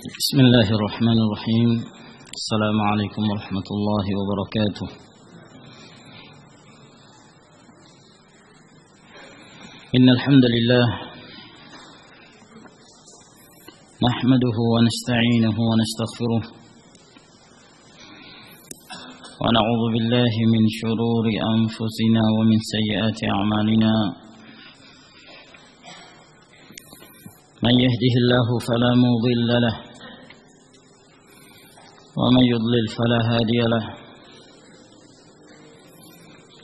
بسم الله الرحمن الرحيم. السلام عليكم ورحمة الله وبركاته. إن الحمد لله نحمده ونستعينه ونستغفره ونعوذ بالله من شرور أنفسنا ومن سيئات أعمالنا. من يهده الله فلا مضل له ومن يضلل فلا هادي له.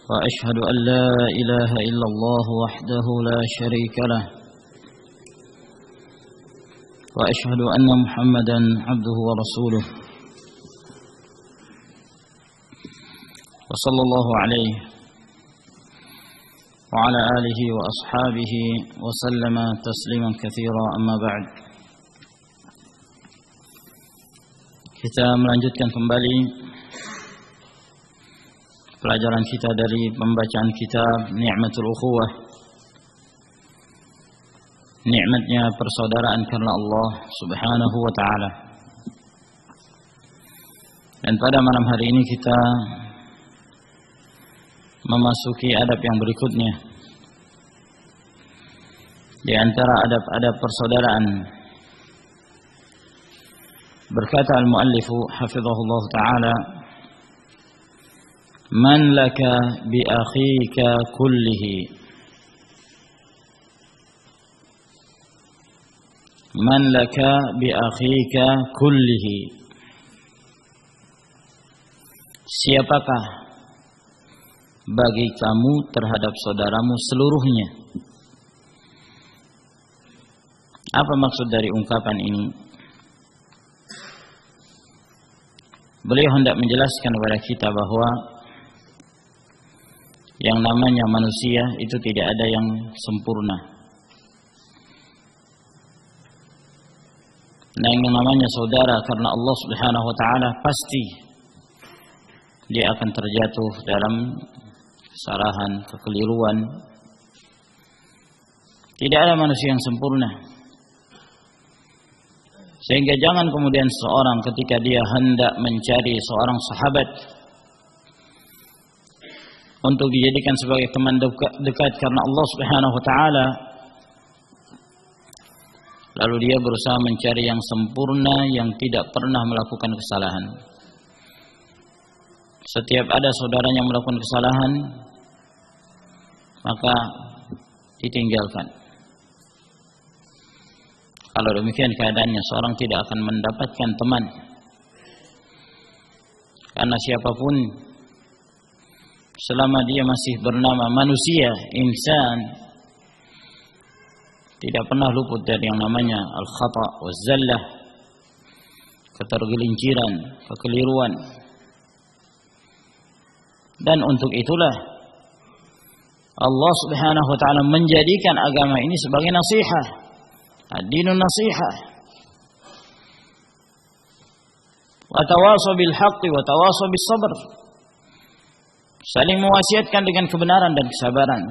وأشهد أن لا إله إلا الله وحده لا شريك له. وأشهد أن محمدا عبده ورسوله. وصلى الله عليه وعلى آله وأصحابه وسلم تسليما كثيرا. أما بعد, kita melanjutkan kembali pelajaran kita dari pembacaan kitab Ni'matul Ukhuwah, nikmatnya persaudaraan karena Allah Subhanahu wa taala. Dan pada malam hari ini kita memasuki adab yang berikutnya di antara adab-adab persaudaraan. Berkata al-muallifu hafizahullah ta'ala, man laka bi akhika kullihi, man laka bi akhika kullihi, siapakah bagi kamu terhadap saudaramu seluruhnya. Apa maksud dari ungkapan ini? Beliau hendak menjelaskan kepada kita bahwa yang namanya manusia itu tidak ada yang sempurna. Nah, yang namanya saudara karena Allah Subhanahu wa taala pasti dia akan terjatuh dalam kesalahan, kekeliruan. Tidak ada manusia yang sempurna. Sehingga jangan kemudian seorang ketika dia hendak mencari seorang sahabat untuk dijadikan sebagai teman dekat karena Allah Subhanahu wa taala, lalu dia berusaha mencari yang sempurna yang tidak pernah melakukan kesalahan. Setiap ada saudaranya yang melakukan kesalahan, maka ditinggalkan. Kalau demikian keadaannya, seorang tidak akan mendapatkan teman. Karena siapapun selama dia masih bernama manusia, insan, tidak pernah luput dari yang namanya al-khata' waz-zallah, ketergelinciran, kekeliruan. Dan untuk itulah Allah Subhanahu wa taala menjadikan agama ini sebagai nasihat. Ad-dinun nasihat. Wa tawasaw bil haqqi wa tawasaw bis sabr. Saling mewasiatkan dengan kebenaran dan kesabaran.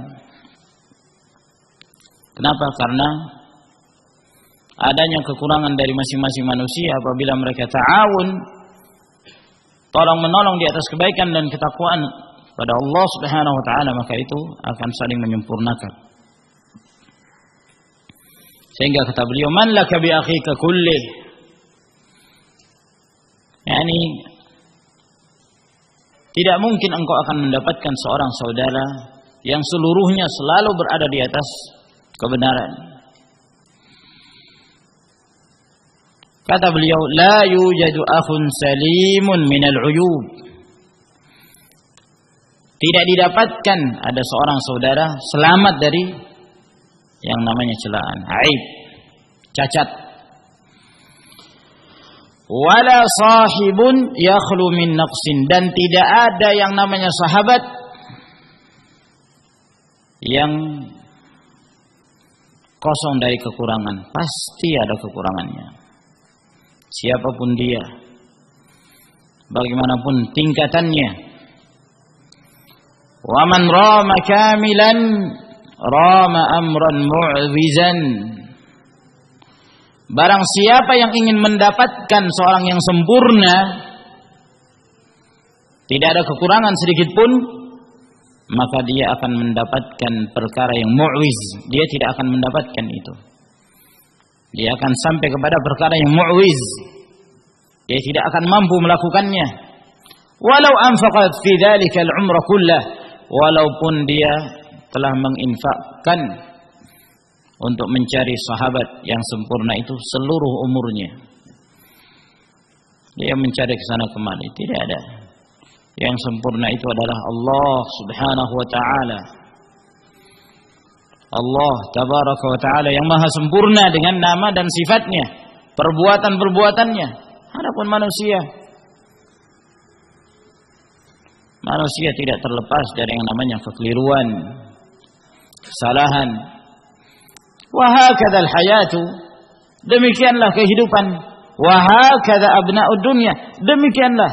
Kenapa? Karena adanya kekurangan dari masing-masing manusia. Apabila mereka ta'awun, tolong menolong di atas kebaikan dan ketakwaan pada Allah Subhanahu wa taala, maka itu akan saling menyempurnakan. Sehingga kata beliau, man laka bi akhika kullih, yakni tidak mungkin engkau akan mendapatkan seorang saudara yang seluruhnya selalu berada di atas kebenaran. Kata beliau, la yujadu akhun salimun minal uyub, tidak didapatkan ada seorang saudara selamat dari yang namanya celaan, aib, cacat. Wala sahibun yakhlu min naqsin, dan tidak ada yang namanya sahabat yang kosong dari kekurangan. Pasti ada kekurangannya. Siapapun dia, bagaimanapun tingkatannya. Wa man rama kamilan rama amran mu'wizan, Barang siapa yang ingin mendapatkan seorang yang sempurna, tidak ada kekurangan sedikit pun, maka dia akan mendapatkan perkara yang mu'wiz. Dia tidak akan mendapatkan itu. Dia akan sampai kepada perkara yang mu'wiz. Dia tidak akan mampu melakukannya. Walau anfaqat fi dzalika al-umra kullah, walaupun dia telah menginfakkan untuk mencari sahabat yang sempurna itu seluruh umurnya. Dia mencari ke sana kemari, tidak ada. Yang sempurna itu adalah Allah Subhanahu wa taala. Allah Tabaraka wa taala yang maha sempurna dengan nama dan sifatnya, perbuatan-perbuatannya. Adapun manusia tidak terlepas dari yang namanya kekeliruan, kesalahan. Wa hakadzal hayatu, demikianlah kehidupan. Wa hakadza abna'ud dunya, demikianlah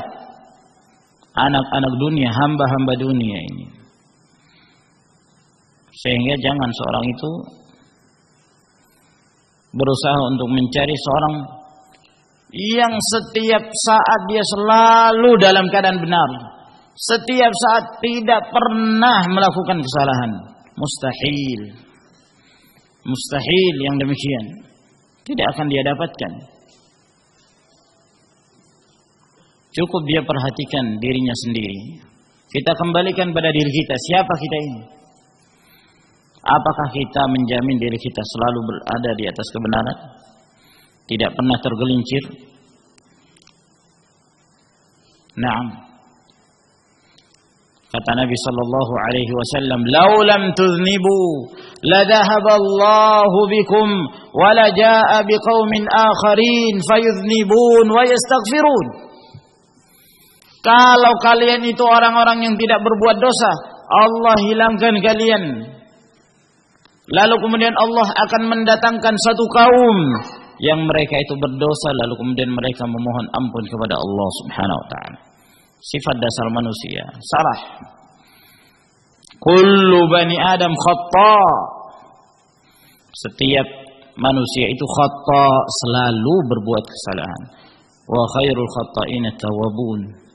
anak-anak dunia, hamba-hamba dunia ini. Sehingga jangan seorang itu berusaha untuk mencari seorang yang setiap saat dia selalu dalam keadaan benar, setiap saat tidak pernah melakukan kesalahan. Mustahil. Mustahil yang demikian. Tidak akan dia dapatkan. Cukup dia perhatikan dirinya sendiri. Kita kembalikan pada diri kita. Siapa kita ini? Apakah kita menjamin diri kita selalu berada di atas kebenaran? Tidak pernah tergelincir? Naam. Kata Nabi sallallahu alaihi wasallam, "Lau lam tuznibu la dhahaba Allahu bikum wa la jaa'a biqaumin akharin fayuznibun wa yastaghfirun." Kalau kalian itu orang-orang yang tidak berbuat dosa, Allah hilangkan kalian. Lalu kemudian Allah akan mendatangkan satu kaum yang mereka itu berdosa, lalu kemudian mereka memohon ampun kepada Allah Subhanahu wa taala. Sifat dasar manusia, salah. Kullu bani Adam khata'. Setiap manusia itu khata', selalu berbuat kesalahan. Wa khairul khata'ina tawwabun.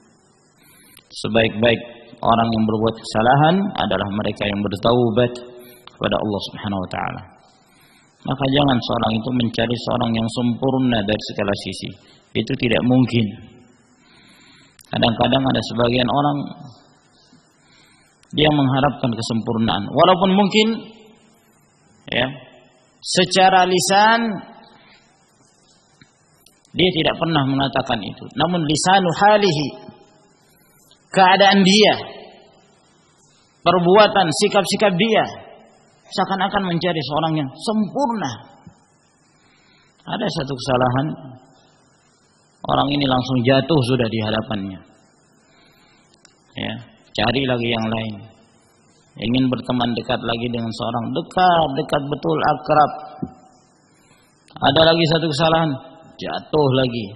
Sebaik-baik orang yang berbuat kesalahan adalah mereka yang bertaubat kepada Allah Subhanahu wa taala. Maka jangan seorang itu mencari seorang yang sempurna dari segala sisi. Itu tidak mungkin. Kadang-kadang ada sebagian orang dia mengharapkan kesempurnaan, walaupun mungkin ya, secara lisan dia tidak pernah mengatakan itu. Namun lisanu halihi, keadaan dia, perbuatan, sikap-sikap dia seakan-akan mencari seorang yang sempurna. Ada satu kesalahan, orang ini langsung jatuh sudah di hadapannya. Ya, cari lagi yang lain. Ingin berteman dekat lagi dengan seorang, dekat betul, akrab. Ada lagi satu kesalahan, jatuh lagi.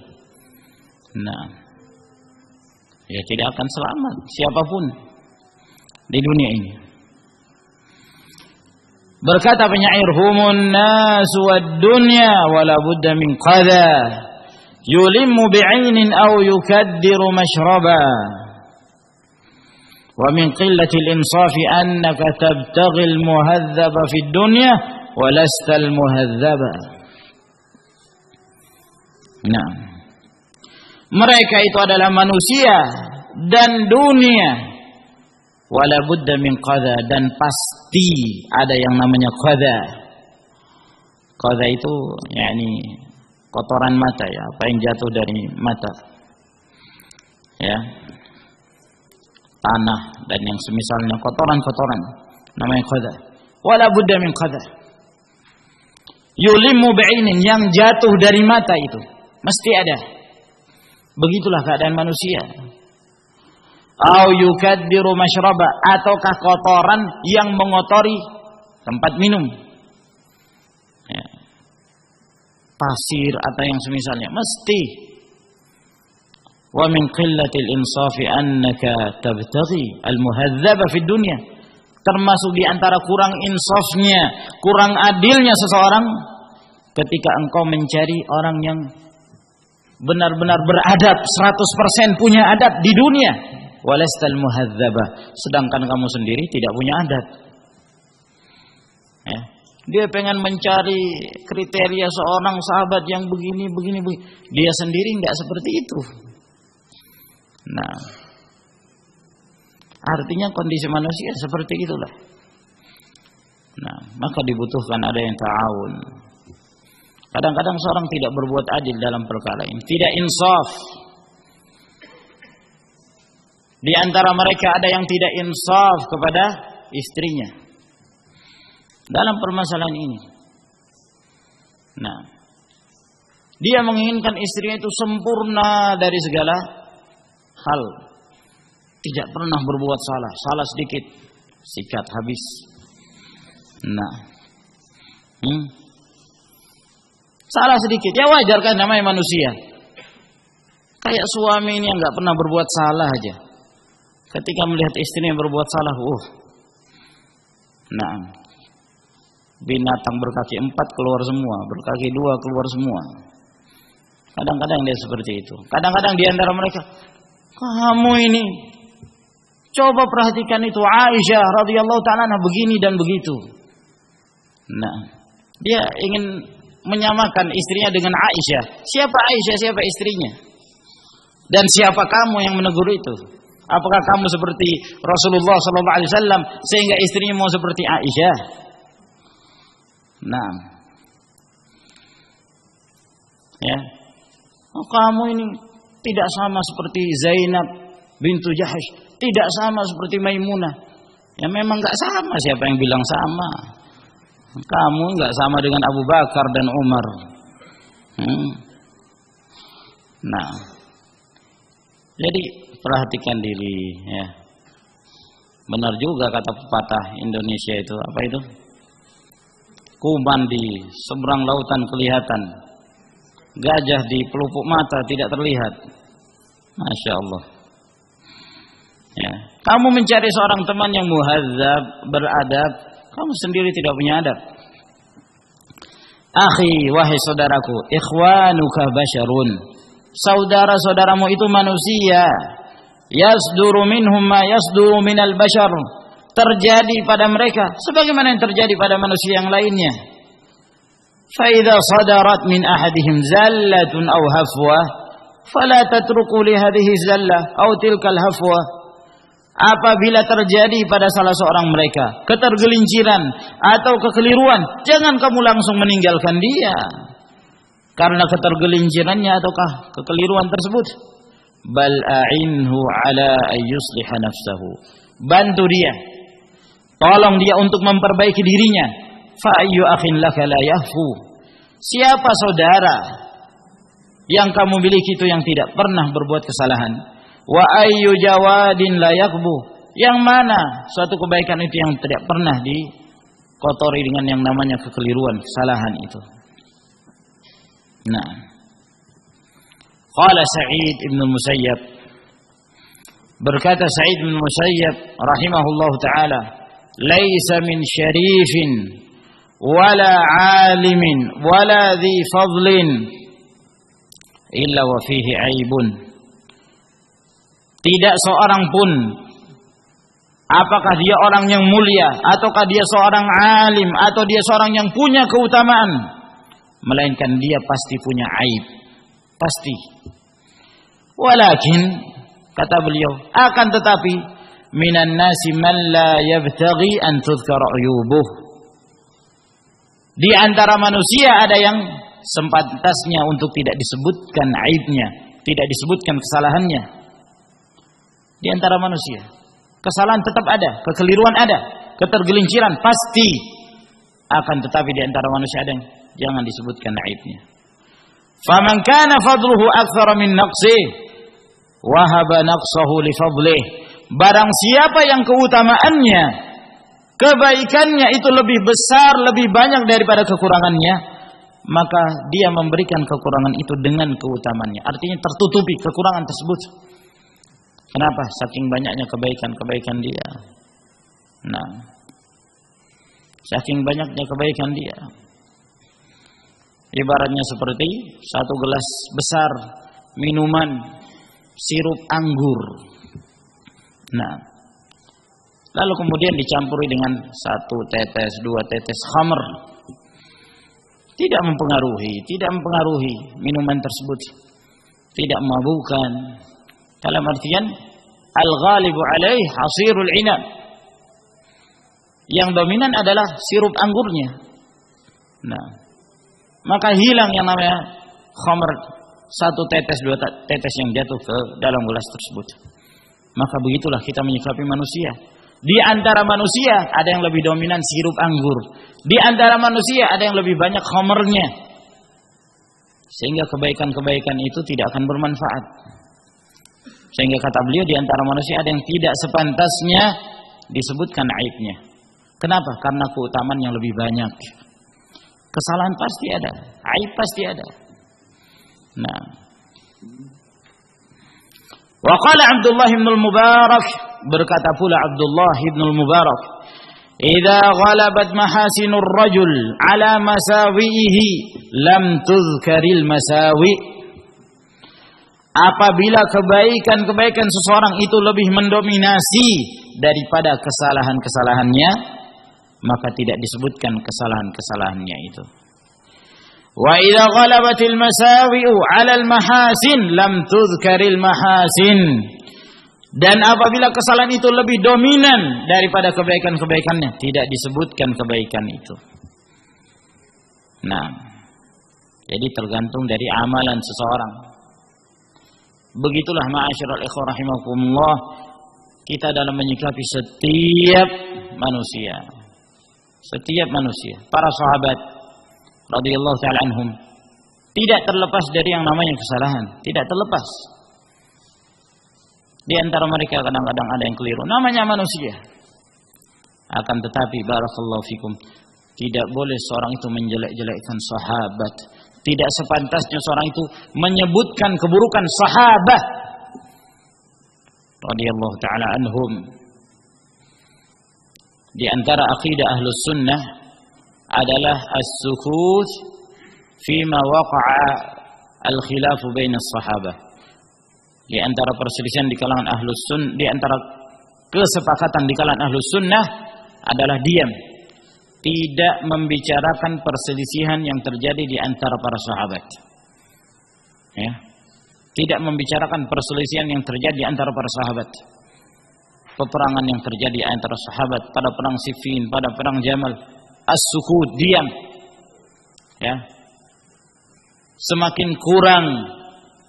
Nah, ya tidak akan selamat siapapun di dunia ini. Berkata penyair, humun nasu wad dunya wala budda min qadha yulimmu bi'ainin aw yukaddiru mashraba wa min qillati al-insafi annaka tabtaghi al-muhadhdhaba fi ad-dunya wa lasta al-muhadhdhaba. Nah, mereka itu adalah manusia dan dunia. Wala budda min qadha, dan pasti ada yang namanya qadha. Qadha itu yakni kotoran mata, ya, apa yang jatuh dari mata. Ya. Tanah dan yang semisalnya, kotoran-kotoran namanya qadha. Wala budda min qadha. Yulimmu bi'ainin, yang jatuh dari mata itu mesti ada. Begitulah keadaan manusia. Au yukaddiru mashraba, ataukah kotoran yang mengotori tempat minum, ya, pasir atau yang semisalnya, mesti. Wa min qillatil insafi annaka tabtaghi al-muhadzaba fid dunya, termasuk di antara kurang insafnya, kurang adilnya seseorang, ketika engkau mencari orang yang benar-benar beradab, 100% punya adab di dunia, walastal muhadzabah, sedangkan kamu sendiri tidak punya adab. Ya. Dia pengen mencari kriteria seorang sahabat yang begini. Dia sendiri enggak seperti itu. Nah, artinya kondisi manusia seperti itulah. Nah, maka dibutuhkan ada yang ta'awun. Kadang-kadang seorang tidak berbuat adil dalam perkara ini, tidak insaf. Di antara mereka ada yang tidak insaf kepada istrinya dalam permasalahan ini. Nah, dia menginginkan istrinya itu sempurna dari segala hal, tidak pernah berbuat salah, salah sedikit sikat habis. Nah, salah sedikit ya wajar kan, namanya manusia. Kayak suami ini yang nggak pernah berbuat salah aja, ketika melihat istrinya berbuat salah, nah, binatang berkaki 4 keluar semua, berkaki 2 keluar semua. Kadang-kadang dia seperti itu. Kadang-kadang di antara mereka, kamu ini coba perhatikan itu Aisyah radhiyallahu ta'ala begini dan begitu. Nah, dia ingin menyamakan istrinya dengan Aisyah. Siapa Aisyah, siapa istrinya? Dan siapa kamu yang menegur itu? Apakah kamu seperti Rasulullah sallallahu alaihi wasallam sehingga istrinya mau seperti Aisyah? Nah, ya, kamu ini tidak sama seperti Zainab bintu Jahash, tidak sama seperti Maimunah. Ya memang nggak sama, siapa yang bilang sama? Kamu nggak sama dengan Abu Bakar dan Umar. Nah, jadi perhatikan diri, ya. Benar juga kata pepatah Indonesia itu, apa itu? Kuman di seberang lautan kelihatan, gajah di pelupuk mata tidak terlihat. Masya Allah. Ya. Kamu mencari seorang teman yang muhadzab, beradab, kamu sendiri tidak punya adab. Akhi, wahai saudaraku, ikhwanuka basyarun, saudara-saudaramu itu manusia. Yasduru minhum ma yasduru minal bashar, terjadi pada mereka sebagaimana yang terjadi pada manusia yang lainnya. Fa idza sadarat min ahadihim zallatun aw hafwa fala tatruku li hadhihi zallah aw tilkal hafwa. Apabila terjadi pada salah seorang mereka ketergelinciran atau kekeliruan, jangan kamu langsung meninggalkan dia karena ketergelincirannya ataukah kekeliruan tersebut. Bal a'inhu ala ayyusliha nafsahu, bantu dia, tolong dia untuk memperbaiki dirinya. Fa ayyu akhin laka la yahfu, siapa saudara yang kamu miliki itu yang tidak pernah berbuat kesalahan. Wa ayyu jawadin la yakbu, yang mana suatu kebaikan itu yang tidak pernah dikotori dengan yang namanya kekeliruan, kesalahan itu. Nah, qala Sa'id ibn Musayyab, berkata Sa'id ibn Musayyab rahimahullahu taala, laisa min syarifin wala alimin wala dhi fadlin illa wa fihi aibun. Tidak seorang pun, apakah dia orang yang mulia ataukah dia seorang alim atau dia seorang yang punya keutamaan, melainkan dia pasti punya aib, pasti. Walakin, kata beliau, akan tetapi minan nasi man la yabtaghi an tudhkara uyubuh, di antara manusia ada yang sepantasnya untuk tidak disebutkan aibnya, tidak disebutkan kesalahannya. Di antara manusia kesalahan tetap ada, kekeliruan ada, ketergelinciran pasti, akan tetapi di antara manusia ada yang jangan disebutkan aibnya. Faman kana fadluhu aktsara min naqsihi wahaba naqsahu li fadlihi, barang siapa yang keutamaannya, kebaikannya itu lebih besar, lebih banyak daripada kekurangannya, maka dia memberikan kekurangan itu dengan keutamaannya, artinya tertutupi kekurangan tersebut. Kenapa? Saking banyaknya kebaikan-kebaikan dia. Nah, saking banyaknya kebaikan dia. Ibaratnya seperti satu gelas besar minuman sirup anggur. Nah, lalu kemudian dicampuri dengan 1 tetes, 2 tetes khamr. Tidak mempengaruhi minuman tersebut. Tidak memabukkan. Dalam artian al-ghalibu alaih hasirul inab. Yang dominan adalah sirup anggurnya. Nah, maka hilang yang namanya khamr, 1 tetes, 2 tetes yang jatuh ke dalam gelas tersebut. Maka begitulah kita menyikapi manusia. Di antara manusia ada yang lebih dominan sirup anggur. Di antara manusia ada yang lebih banyak khamrnya. Sehingga kebaikan-kebaikan itu tidak akan bermanfaat. Sehingga kata beliau, di antara manusia ada yang tidak sepantasnya disebutkan aibnya. Kenapa? Karena keutamaan yang lebih banyak. Kesalahan pasti ada, aib pasti ada. Nah, wa qala Abdullah bin al-Mubarak, berkata pula Abdullah bin al-Mubarak, "Idza ghalabat mahasinur rajul ala masawihi lam tuzkaril masawi." Apabila kebaikan-kebaikan seseorang itu lebih mendominasi daripada kesalahan-kesalahannya, maka tidak disebutkan kesalahan-kesalahannya itu. Wa idza ghalabatil masawi'u 'alal mahasin lam tuzkaril mahasin. Dan apabila kesalahan itu lebih dominan daripada kebaikan-kebaikannya, tidak disebutkan kebaikan itu. Nah, jadi tergantung dari amalan seseorang. Begitulah ma'asyiral ikhwah rahimakumullah, kita dalam menyikapi setiap manusia. Setiap manusia, para sahabat radhiyallahu taala anhum tidak terlepas dari yang namanya kesalahan, tidak terlepas. Di antara mereka kadang-kadang ada yang keliru, namanya manusia. Akan tetapi barakallahu fikum, tidak boleh seorang itu menjelek-jelekkan sahabat. Tidak sepantasnya seorang itu menyebutkan keburukan sahabat radhiyallahu taala anhum. Di antara akidah Ahlus Sunnah adalah as-sukut fima waqa'a al-khilaf bainas sahabah. Di antara perselisihan di kalangan Ahlus Sunnah, di antara kesepakatan di kalangan Ahlus Sunnah adalah diam. Tidak membicarakan perselisihan yang terjadi di antara para sahabat. Ya. Tidak membicarakan perselisihan yang terjadi di antara para sahabat. Peperangan yang terjadi antara sahabat pada perang Siffin, pada perang Jamal, as-sukut, diam. Ya. Semakin kurang,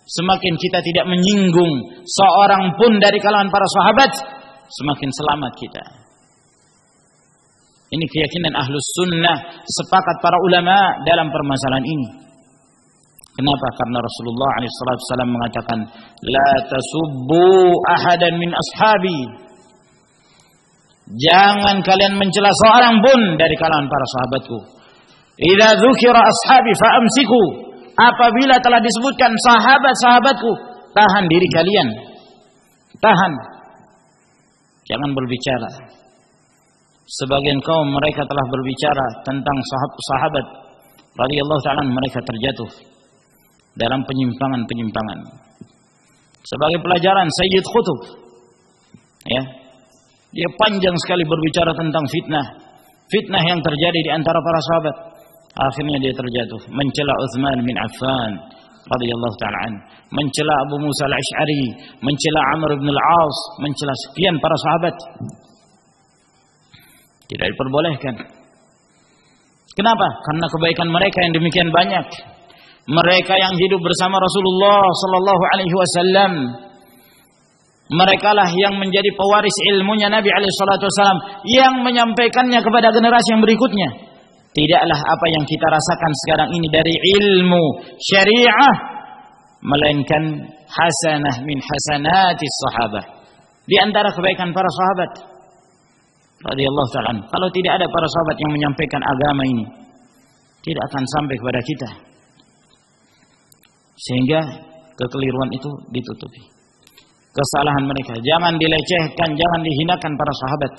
semakin kita tidak menyinggung seorang pun dari kalangan para sahabat, semakin selamat kita. Ini keyakinan Ahlus Sunnah, sepakat para ulama dalam permasalahan ini. Kenapa? Karena Rasulullah SAW mengatakan, la tasubbu ahadan min ashabi. Jangan kalian mencela seorang pun dari kalangan para sahabatku. Idza dzukira ashabi fa'amsiku. Apabila telah disebutkan sahabat-sahabatku, tahan diri kalian. Tahan. Jangan berbicara. Sebagian kaum mereka telah berbicara tentang sahabat radhiyallahu ta'ala, mereka terjatuh dalam penyimpangan-penyimpangan. Sebagai pelajaran Sayyid Qutb, ya, dia panjang sekali berbicara tentang fitnah yang terjadi di antara para sahabat. Akhirnya dia terjatuh, mencela Utsman bin Affan radhiyallahu ta'ala an, mencela Abu Musa al-Asy'ari, mencela Amr bin al-As, mencela sekian para sahabat. Tidak diperbolehkan. Kenapa? Karena kebaikan mereka yang demikian banyak. Mereka yang hidup bersama Rasulullah sallallahu alaihi wasallam. Merekalah yang menjadi pewaris ilmunya Nabi alaihi salatu wasallam, yang menyampaikannya kepada generasi yang berikutnya. Tidaklah apa yang kita rasakan sekarang ini dari ilmu syariah, melainkan hasanah min hasanatis sahabah. Di antara kebaikan para sahabat radhiyallahu ta'ala. Kalau tidak ada para sahabat yang menyampaikan agama ini, tidak akan sampai kepada kita. Sehingga kekeliruan itu ditutupi. Kesalahan mereka jangan dilecehkan, jangan dihinakan para sahabat.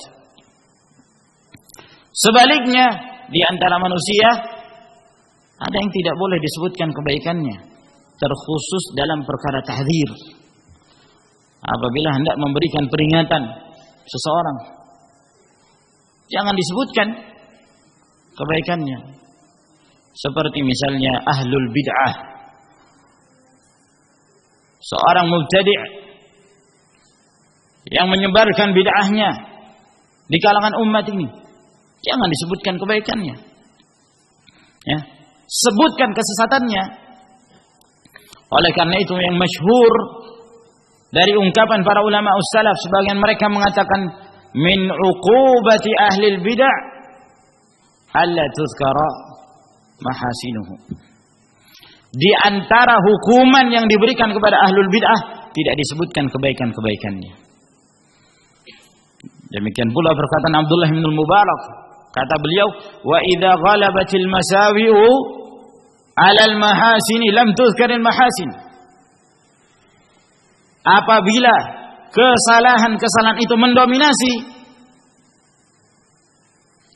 Sebaliknya, di antara manusia Ada yang tidak boleh disebutkan kebaikannya, terkhusus dalam perkara tahdzir. Apabila hendak memberikan peringatan seseorang, jangan disebutkan kebaikannya. Seperti misalnya ahlul bid'ah, seorang mubtadi' yang menyebarkan bid'ahnya di kalangan umat ini, jangan disebutkan kebaikannya. Ya, sebutkan kesesatannya. Oleh karena itu yang masyhur dari ungkapan para ulama salaf, sebagian mereka mengatakan min uqubati ahli bid'ah alla tuzkara mahasinuhu. Di antara hukuman yang diberikan kepada ahlul bid'ah, tidak disebutkan kebaikan-kebaikannya. Demikian pula perkataan Abdullah bin Mubarak, kata beliau, wa idza ghalabatil masawi'u 'alal mahasini lam tuzkaril mahasin. Apabila kesalahan-kesalahan itu mendominasi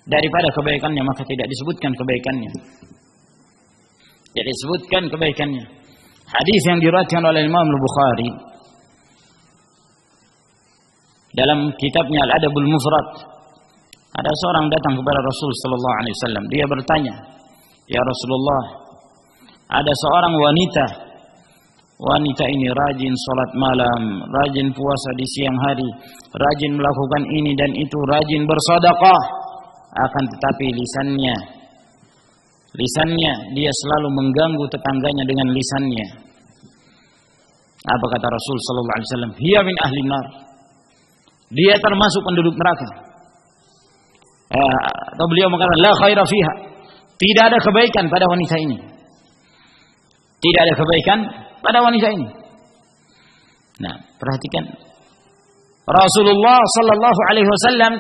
daripada kebaikannya, maka tidak disebutkan kebaikannya. Tidak disebutkan kebaikannya. Hadis yang diriwayatkan oleh Imam Al-Bukhari dalam kitabnya Al-Adabul Mufrad, ada seorang datang kepada Rasul sallallahu alaihi wasallam. Dia bertanya, "Ya Rasulullah, ada seorang wanita. Wanita ini rajin salat malam, rajin puasa di siang hari, rajin melakukan ini dan itu, rajin bersedekah. Akan tetapi lisannya dia selalu mengganggu tetangganya dengan lisannya." Apa kata Rasul sallallahu alaihi wasallam? "Hiya min ahli nar." Dia termasuk penduduk neraka. Atau beliau mengatakan la khaira fiha. Tidak ada kebaikan pada wanita ini. Tidak ada kebaikan pada wanita ini. Nah, perhatikan. Rasulullah sallallahu alaihi wasallam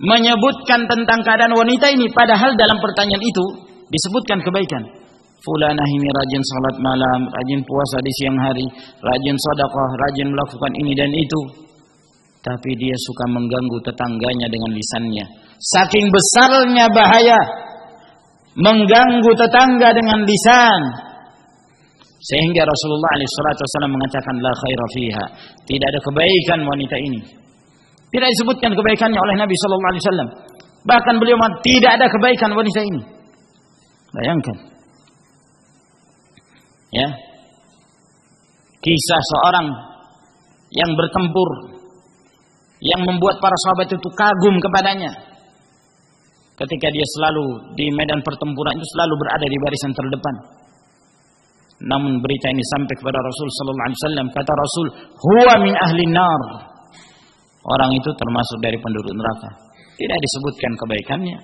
menyebutkan tentang keadaan wanita ini, padahal dalam pertanyaan itu disebutkan kebaikan. Fulanah ini rajin salat malam, rajin puasa di siang hari, rajin sedekah, rajin melakukan ini dan itu. Tapi dia suka mengganggu tetangganya dengan lisannya. Saking besarnya bahaya mengganggu tetangga dengan lisan, sehingga Rasulullah SAW mengatakan la khaira fiha. Tidak ada kebaikan wanita ini. Tidak disebutkan kebaikannya oleh Nabi SAW. Bahkan beliau mengatakan tidak ada kebaikan wanita ini. Bayangkan, ya, kisah seorang yang bertempur, yang membuat para sahabat itu kagum kepadanya. Ketika dia selalu di medan pertempuran itu selalu berada di barisan terdepan. Namun berita ini sampai kepada Rasul sallallahu alaihi wasallam, kata Rasul, "Huwa min ahli nar." Orang itu termasuk dari penduduk neraka. Tidak disebutkan kebaikannya.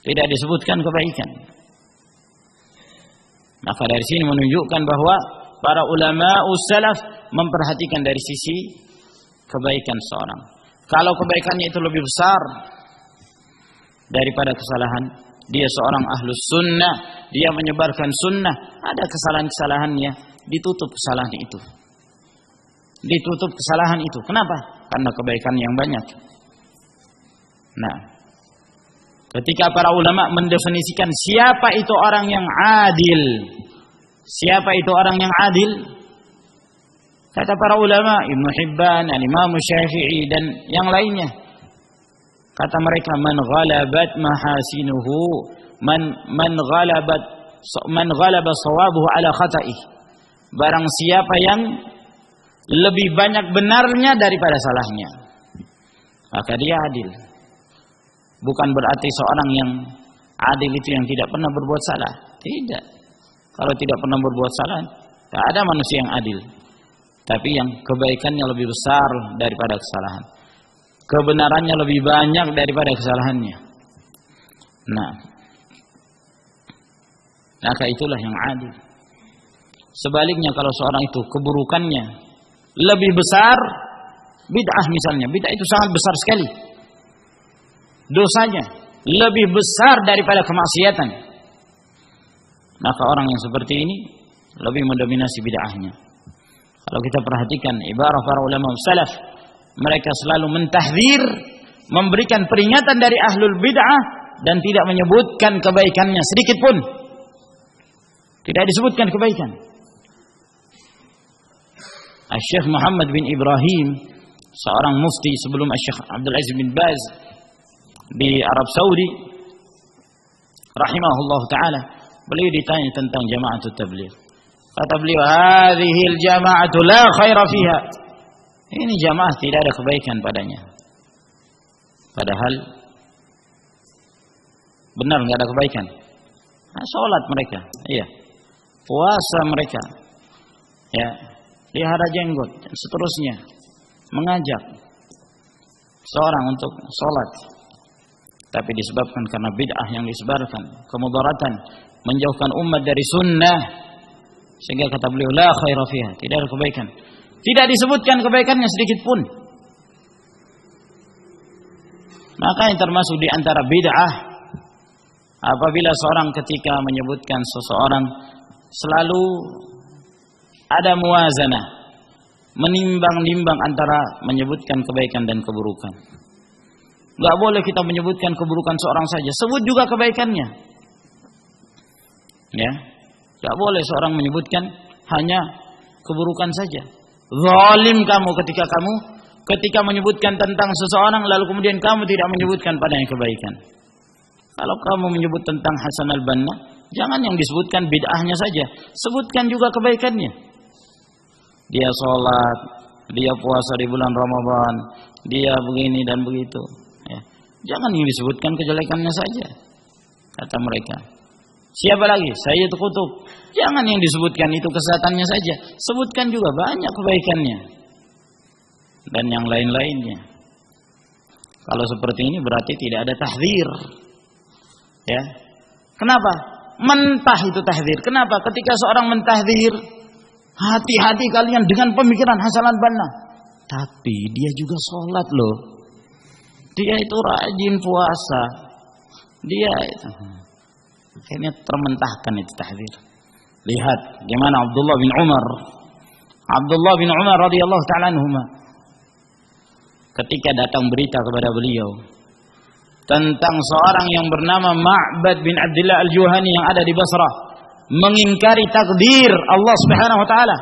Tidak disebutkan kebaikan. Maka dari sini menunjukkan bahwa para ulama salaf memperhatikan dari sisi kebaikan seorang. Kalau kebaikannya itu lebih besar daripada kesalahan, dia seorang ahlus sunnah, dia menyebarkan sunnah, ada kesalahan-kesalahannya, ditutup kesalahan itu. Ditutup kesalahan itu. Kenapa? Karena kebaikan yang banyak. Nah, ketika para ulama mendefinisikan siapa itu orang yang adil, siapa itu orang yang adil, kata para ulama, Ibnu Hibban, Imam Syafi'i dan yang lainnya, kata mereka, man ghalabat mahasinuhu, man ghalaba sawabuhu ala khataih. Barang siapa yang lebih banyak benarnya daripada salahnya, maka dia adil. Bukan berarti seorang yang adil itu yang tidak pernah berbuat salah. Tidak. Kalau tidak pernah berbuat salah, tidak ada manusia yang adil. Tapi yang kebaikannya lebih besar daripada kesalahan, kebenarannya lebih banyak daripada kesalahannya. Nah, maka itulah yang adil. Sebaliknya kalau seorang itu keburukannya lebih besar, bid'ah misalnya, bid'ah itu sangat besar sekali dosanya, lebih besar daripada kemaksiatan, maka orang yang seperti ini lebih mendominasi bid'ahnya. Kalau kita perhatikan ibarah para ulama salaf, mereka selalu mentahdzir, memberikan peringatan dari ahlul bid'ah dan tidak menyebutkan kebaikannya sedikit pun. Tidak disebutkan kebaikan. Syekh Muhammad bin Ibrahim, seorang mufti sebelum Syekh Abdul Aziz bin Baz di Arab Saudi, rahimahullah taala, beliau ditanya tentang jama'atut tabligh. Kata beliau, "Hadhil jama'atu la khaira fiha." Ini jamaah tidak ada kebaikan padanya. Padahal benar enggak ada kebaikan. Salat mereka, iya. Puasa mereka, ya, pelihara jenggot dan seterusnya, mengajak seorang untuk salat, tapi disebabkan karena bid'ah yang disebarkan, kemudaratan, menjauhkan umat dari sunnah, sehingga kata beliau la khaira fiha, tidak ada kebaikan. Tidak disebutkan kebaikannya sedikit pun. Maka yang termasuk di antara bid'ah apabila seorang ketika menyebutkan seseorang selalu ada muwazanah, menimbang-nimbang antara menyebutkan kebaikan dan keburukan. Enggak boleh kita menyebutkan keburukan seorang saja, sebut juga kebaikannya. Ya. Enggak boleh seorang menyebutkan hanya keburukan saja. Zalim kamu ketika menyebutkan tentang seseorang lalu kemudian kamu tidak menyebutkan padanya kebaikan. Kalau kamu menyebut tentang Hasan al-Banna, jangan yang disebutkan bid'ahnya saja, sebutkan juga kebaikannya. Dia sholat, dia puasa di bulan Ramadan, dia begini dan begitu. Ya. Jangan yang disebutkan kejelekannya saja, kata mereka. Siapa lagi? Sayyid Qutb. Jangan yang disebutkan itu kesesatannya saja, sebutkan juga banyak kebaikannya dan yang lain-lainnya. Kalau seperti ini berarti tidak ada tahdzir. Ya. Kenapa? Mentah itu tahdzir. Kenapa? Ketika seorang mentahdzir, hati-hati kalian dengan pemikiran Hasan al-Banna. Tapi dia juga sholat loh. Dia itu rajin puasa. Dia itu akhirnya termentahkan itu tahdzir. Lihat gimana Abdullah bin Umar. Abdullah bin Umar radhiyallahu ta'ala anhuma, ketika datang berita kepada beliau tentang seorang yang bernama Ma'bad bin Abdullah al-Juhani yang ada di Basrah, mengingkari takdir Allah Subhanahu wa taala.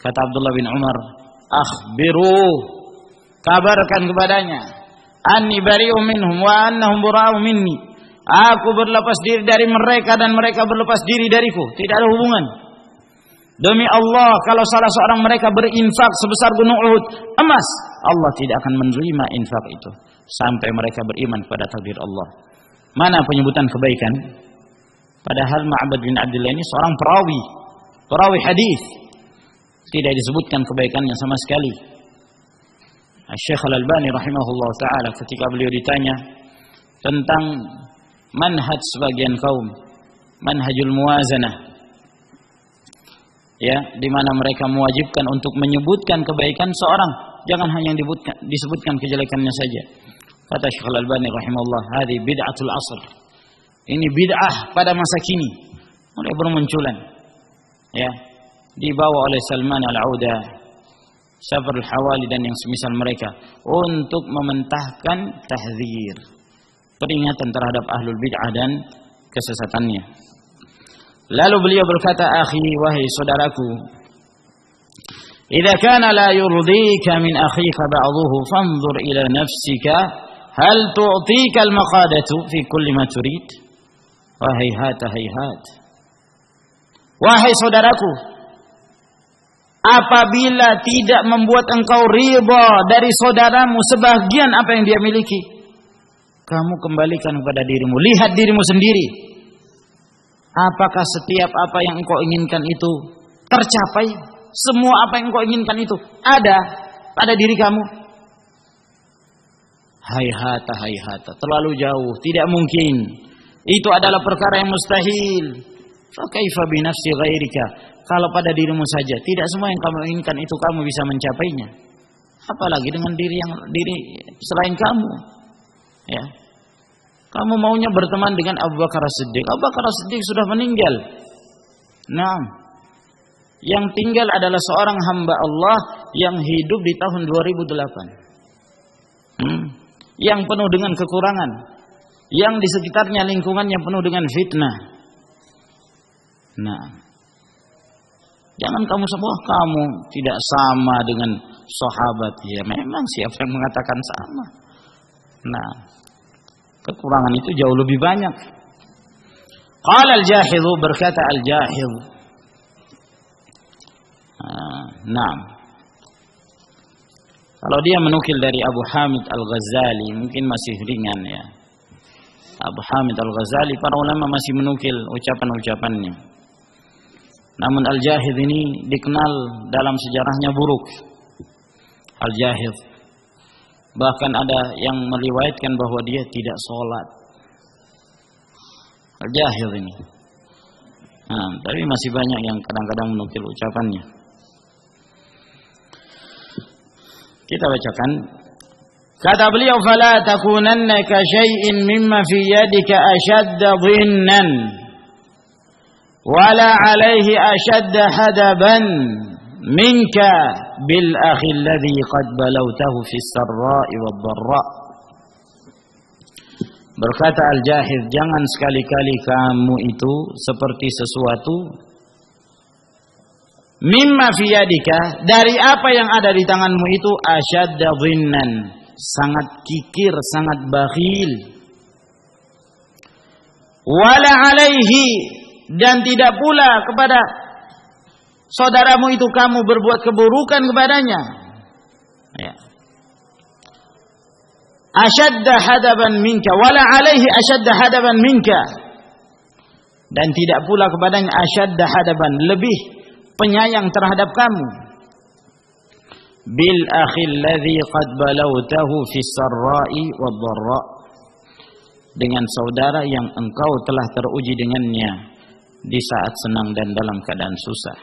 Kata Abdullah bin Umar, "Akhbiru, kabarkan kepadanya, anni bari'un minhum wa annahum bura'u minni." Aku berlepas diri dari mereka dan mereka berlepas diri dariku. Tidak ada hubungan. Demi Allah, kalau salah seorang mereka berinfak sebesar gunung Uhud emas, Allah tidak akan menerima infak itu sampai mereka beriman pada takdir Allah. Mana penyebutan kebaikan? Padahal Ma'bad bin Abdullah ini seorang perawi hadis. Tidak disebutkan kebaikannya sama sekali. Syekh Al-Albani rahimahullah taala ketika beliau ditanya tentang manhaj sebagian kaum, manhajul muwazanah, ya, di mana mereka mewajibkan untuk menyebutkan kebaikan seorang, jangan hanya disebutkan kejelekannya saja. Kata Syekh Al-Albani rahimahullah, "Hadi bid'atul asr." Ini bid'ah pada masa kini, mulai bermunculan, ya, dibawa oleh Salman Al-Auda, Sabr Al-Hawali dan yang semisal mereka untuk mementahkan tahdzir, peringatan terhadap ahlul bid'ah dan kesesatannya. Lalu beliau berkata, "Akhi, wahai saudaraku, idza kana la yurdika min akhika ba'dhuhu fanzur ila nafsika hal tu'tika al-maqadatu fi kulli ma turid." Wahai hayhat. Wahai saudaraku, apabila tidak membuat engkau ridha dari saudaramu sebagian apa yang dia miliki, kamu kembalikan kepada dirimu, lihat dirimu sendiri. Apakah setiap apa yang engkau inginkan itu tercapai? Semua apa yang engkau inginkan itu ada pada diri kamu? Hayhata, terlalu jauh, tidak mungkin. Itu adalah perkara yang mustahil. Fa kaifa bi nafsi ghairika? Kalau pada dirimu saja tidak semua yang kamu inginkan itu kamu bisa mencapainya, apalagi dengan diri selain kamu. Ya. Kamu maunya berteman dengan Abu Bakar As-Siddiq. Abu Bakar As-Siddiq sudah meninggal. Nah, yang tinggal adalah seorang hamba Allah yang hidup di tahun 2008. Yang penuh dengan kekurangan. yang di sekitarnya lingkungannya penuh dengan fitnah. Nah, jangan kamu sebut kamu tidak sama dengan sahabat. Ya memang siapa yang mengatakan sama. Nah, kekurangan itu jauh lebih banyak. Qala al-Jahidh, berkata al-Jahidh. Nah, kalau dia menukil dari Abu Hamid Al-Ghazali mungkin masih ringan ya. Abu Hamid Al-Ghazali para ulama masih menukil ucapan-ucapannya. Namun Al-Jahidh ini dikenal dalam sejarahnya buruk. Al-Jahidh bahkan ada yang meriwayatkan bahwa dia tidak sholat. Al-Jahidh ini. Nah, tapi masih banyak yang kadang-kadang menukil ucapannya. Kita bacakan. Kata beliau, "Fala takunanna ka syai'in mimma fi yadika ashadda dhinnan wala 'alaihi ashadda hadaban minka bil akhi alladhi qad balawtahu fis sarra'i wad dharra." Berkata Al-Jahidh, jangan sekali-kali kamu itu seperti sesuatu mimma fi yadika, dari apa yang ada di tanganmu itu, asyadda dhinnan, sangat kikir, sangat bakhil, wala alaihi, dan tidak pula kepada saudaramu itu kamu berbuat keburukan kepadanya. Ya. Asyadda hadaban minka wala alaihi asyadda hadaban minka, dan tidak pula kepadanya asyadda hadaban, lebih penyayang terhadap kamu. Bil akhil ladzi qad balawtahu fis sarra'i wad dharra, dengan saudara yang engkau telah teruji dengannya di saat senang dan dalam keadaan susah.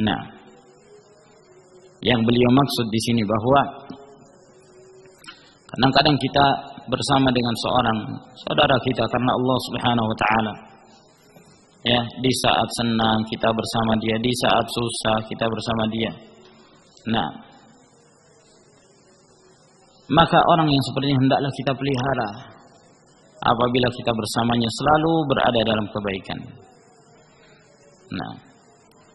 Nah, yang beliau maksud di sini bahwa kadang-kadang kita bersama dengan seorang saudara kita karena Allah Subhanahu wa taala. Ya, di saat senang kita bersama dia, di saat susah kita bersama dia. Nah, maka orang yang seperti ini hendaklah kita pelihara apabila kita bersamanya selalu berada dalam kebaikan. Nah,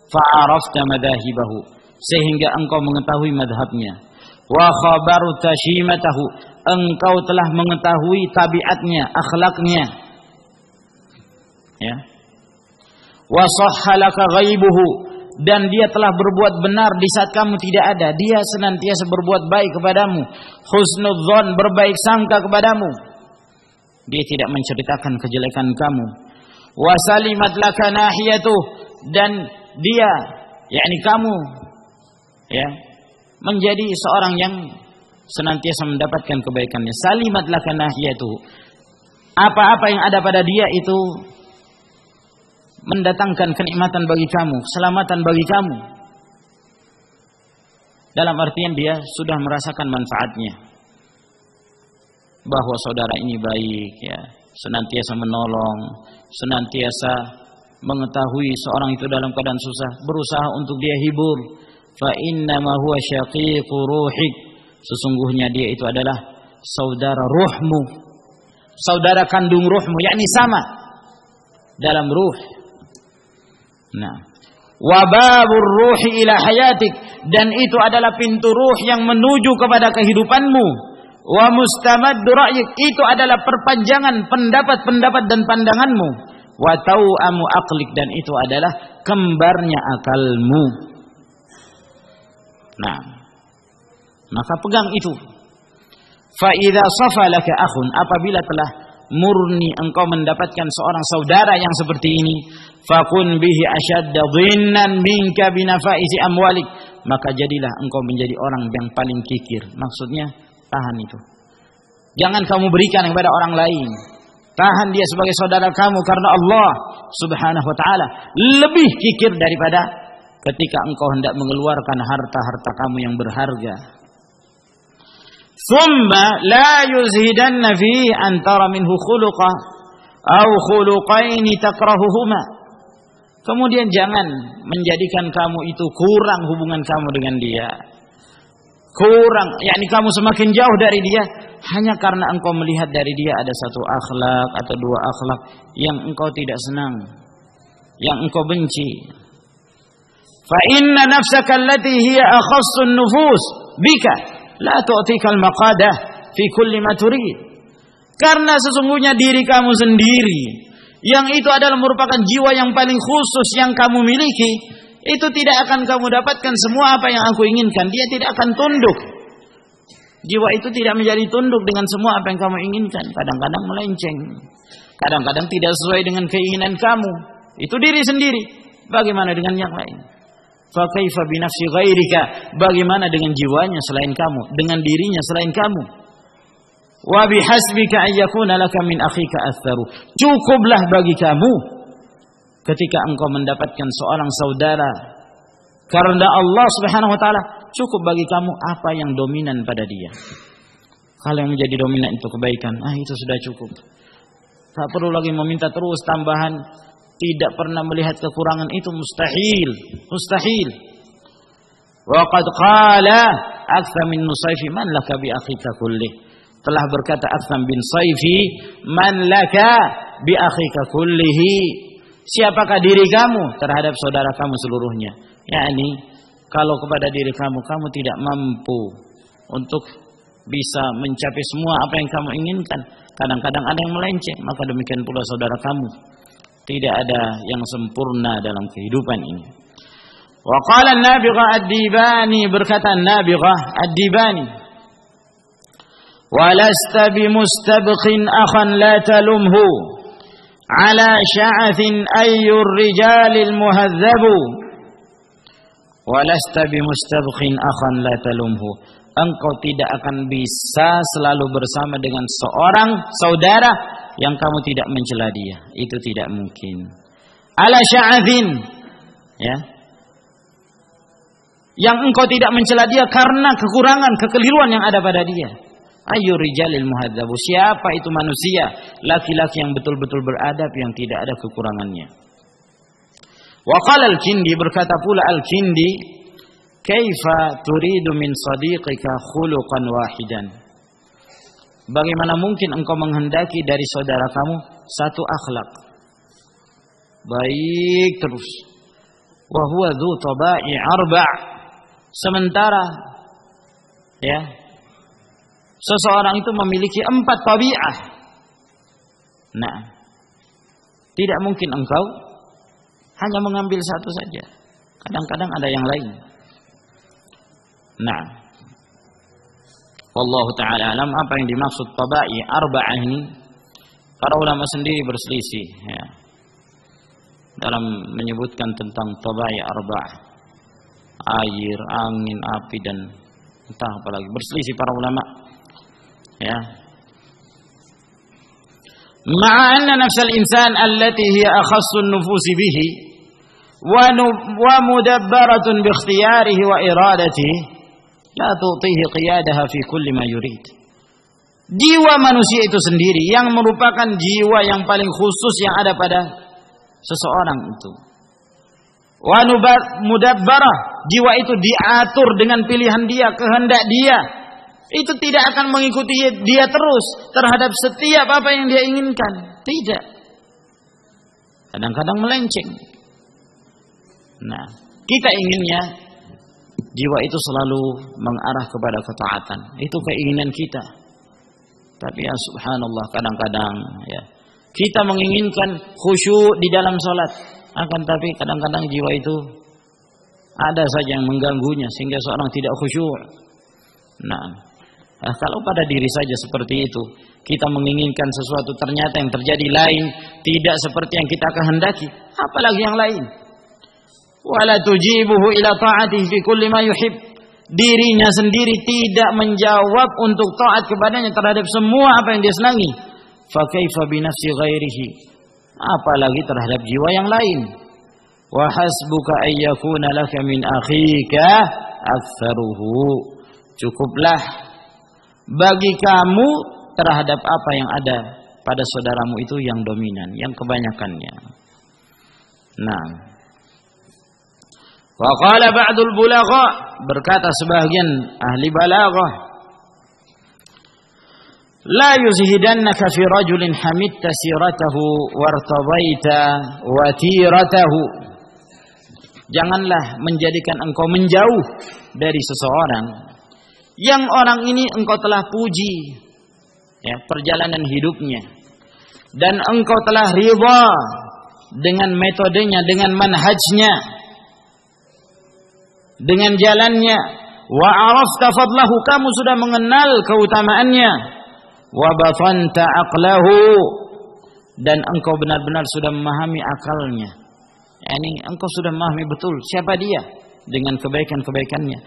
fa'arafta madahibahu, sehingga engkau mengetahui madhabnya. Wa khabarta shimatahu, engkau telah mengetahui tabiatnya, akhlaknya. Ya. Wa sahhalaka ghaibuhu, dan dia telah berbuat benar di saat kamu tidak ada. Dia senantiasa berbuat baik kepadamu. Husnudzon, berbaik sangka kepadamu. Dia tidak menceritakan kejelekan kamu. Wa salimat laka nahiyatuh, dan dia, yakni kamu, ya, menjadi seorang yang senantiasa mendapatkan kebaikannya. Salimat laka nahiyatuh, apa-apa yang ada pada dia itu mendatangkan kenikmatan bagi kamu, keselamatan bagi kamu. Dalam artian dia sudah merasakan manfaatnya, bahwa saudara ini baik, ya, senantiasa menolong, senantiasa mengetahui seorang itu dalam keadaan susah, berusaha untuk dia hibur. Fa innama huwa syaqiqu ruhik, sesungguhnya dia itu adalah saudara ruhmu, saudara kandung ruhmu, yakni sama dalam ruh. Nah, wa babur ruhi ila hayatik, dan itu adalah pintu ruh yang menuju kepada kehidupanmu. Wa mustamaddu ra'yik, itu adalah perpanjangan pendapat-pendapat dan pandanganmu. Wa tau'amu aqlik, dan itu adalah kembarnya akalmu. Nah, maka pegang itu. Fa idza safa laka akhun, apabila telah murni engkau mendapatkan seorang saudara yang seperti ini, fakun bihi asyadda dhinnan minka binafaisi amwalik, maka jadilah engkau menjadi orang yang paling kikir. Maksudnya tahan itu, jangan kamu berikan kepada orang lain. Tahan dia sebagai saudara kamu karena Allah Subhanahu wa taala lebih kikir daripada ketika engkau hendak mengeluarkan harta-harta kamu yang berharga. Thumma la yuzhidanna fi antara minhu khuluqa aw khuluqaini takrahuhuma. Kemudian jangan menjadikan kamu itu kurang hubungan kamu dengan dia. Kurang, yakni kamu semakin jauh dari dia hanya karena engkau melihat dari dia ada satu akhlak atau dua akhlak yang engkau tidak senang, yang engkau benci. Fa inna nafsaka allati hiya akhassun nufus bika la tu'tika al-maqadah fi kulli ma turid. Karena sesungguhnya diri kamu sendiri yang itu adalah merupakan jiwa yang paling khusus yang kamu miliki, itu tidak akan kamu dapatkan semua apa yang aku inginkan. Dia tidak akan tunduk. Jiwa itu tidak menjadi tunduk dengan semua apa yang kamu inginkan. Kadang-kadang melenceng, kadang-kadang tidak sesuai dengan keinginan kamu. Itu diri sendiri. Bagaimana dengan yang lain? Fa kaifa bi nafsi ghairika? Bagaimana dengan jiwanya selain kamu, dengan dirinya selain kamu? Wa bihasbika an yakuna laka min akhika atharu. Cukuplah bagi kamu ketika engkau mendapatkan seorang saudara karena Allah Subhanahu wa taala, cukup bagi kamu apa yang dominan pada dia. Kalau yang menjadi dominan itu kebaikan, itu sudah cukup. Tak perlu lagi meminta terus tambahan, tidak pernah melihat kekurangan, itu mustahil, mustahil. Wa qad qala Aktham bin Nusayfi man laka bi akhika kullih. Telah berkata Aktham bin Saifi, man laka bi akhika kullihi. Siapakah diri kamu terhadap saudara kamu seluruhnya? Yakni kalau kepada diri kamu, kamu tidak mampu untuk bisa mencapai semua apa yang kamu inginkan. Kadang-kadang ada yang melenceng, maka demikian pula saudara kamu. Tidak ada yang sempurna dalam kehidupan ini. Wa qala an-Nabighah ad-Dibani, berkata an-Nabighah ad-Dibani, walasta bimustabqin akhan la talumhu ala sya'athin ayyur rijalil muhadzabu. Walasta bimustabqin akhan la talumhu. Engkau tidak akan bisa selalu bersama dengan seorang saudara yang kamu tidak mencela dia. Itu tidak mungkin. Ala sya'athin, ya, yang engkau tidak mencela dia karena kekurangan, kekeliruan yang ada pada dia. Ayyur rijalil muhadzabu. Siapa itu manusia, laki-laki yang betul-betul beradab, yang tidak ada kekurangannya. Wa qala al-Kindi, berkata pula al-Kindi, kaifa turidu min sadiqika khuluqan wahidan. Bagaimana mungkin engkau menghendaki dari saudara kamu satu akhlak baik terus, wa huwa dzu taba'i arba', sementara ya seseorang itu memiliki 4 tabi'ah. Nah, tidak mungkin engkau hanya mengambil satu saja. Kadang-kadang ada yang lain. Nah, wallahu ta'ala alam apa yang dimaksud taba'i arba'ah ini. Para ulama sendiri berselisih, ya, dalam menyebutkan tentang taba'i arba'ah. Air, angin, api, dan entah apa lagi. Berselisih para ulama. Ya. Ma'a anna nafsal insan allati hiya akhassun nufusi bihi wa mudabbaratun bi ikhtiyarihi wa iradatihi la tu'tihi qiyadaha fi kulli ma yurid. Jiwa manusia itu sendiri yang merupakan jiwa yang paling khusus yang ada pada seseorang itu. Wa mudabbarah, jiwa itu diatur dengan pilihan dia, kehendak dia. Itu tidak akan mengikuti dia terus terhadap setiap apa yang dia inginkan. Tidak. Kadang-kadang melenceng. Nah, kita inginnya jiwa itu selalu mengarah kepada ketaatan. Itu keinginan kita. Tapi ya subhanallah, kadang-kadang ya kita menginginkan khusyuk di dalam salat, akan tapi kadang-kadang jiwa itu ada saja yang mengganggunya sehingga seorang tidak khusyuk. Nah, kalau pada diri saja seperti itu, kita menginginkan sesuatu ternyata yang terjadi lain, tidak seperti yang kita kehendaki, apalagi yang lain. Wala tujibuhu ila ta'atihi fi kulli ma yuhib. Dirinya sendiri tidak menjawab untuk taat kepadanya terhadap semua apa yang dia senangi. Fa kaifa bi nafsi ghairihi. Apalagi terhadap jiwa yang lain. Wa hasbuka ay yakuna laka min akhika aktsaruhu. Cukuplah bagi kamu terhadap apa yang ada pada saudaramu itu yang dominan, yang kebanyakannya. Nah, wa qala ba'dul bulagha, berkata sebagian ahli balaghah, La yuzhidannaka fi rajulin hamitta siratahu wartadaita watiratahu. Janganlah menjadikan engkau menjauh dari seseorang yang orang ini engkau telah puji ya perjalanan hidupnya, dan engkau telah ridha dengan metodenya, dengan manhajnya, dengan jalannya. Wa arafta fadlahu, kamu sudah mengenal keutamaannya. Wa batanta aqlahu, dan engkau benar-benar sudah memahami akalnya. Yani engkau sudah memahami betul siapa dia dengan kebaikan-kebaikannya.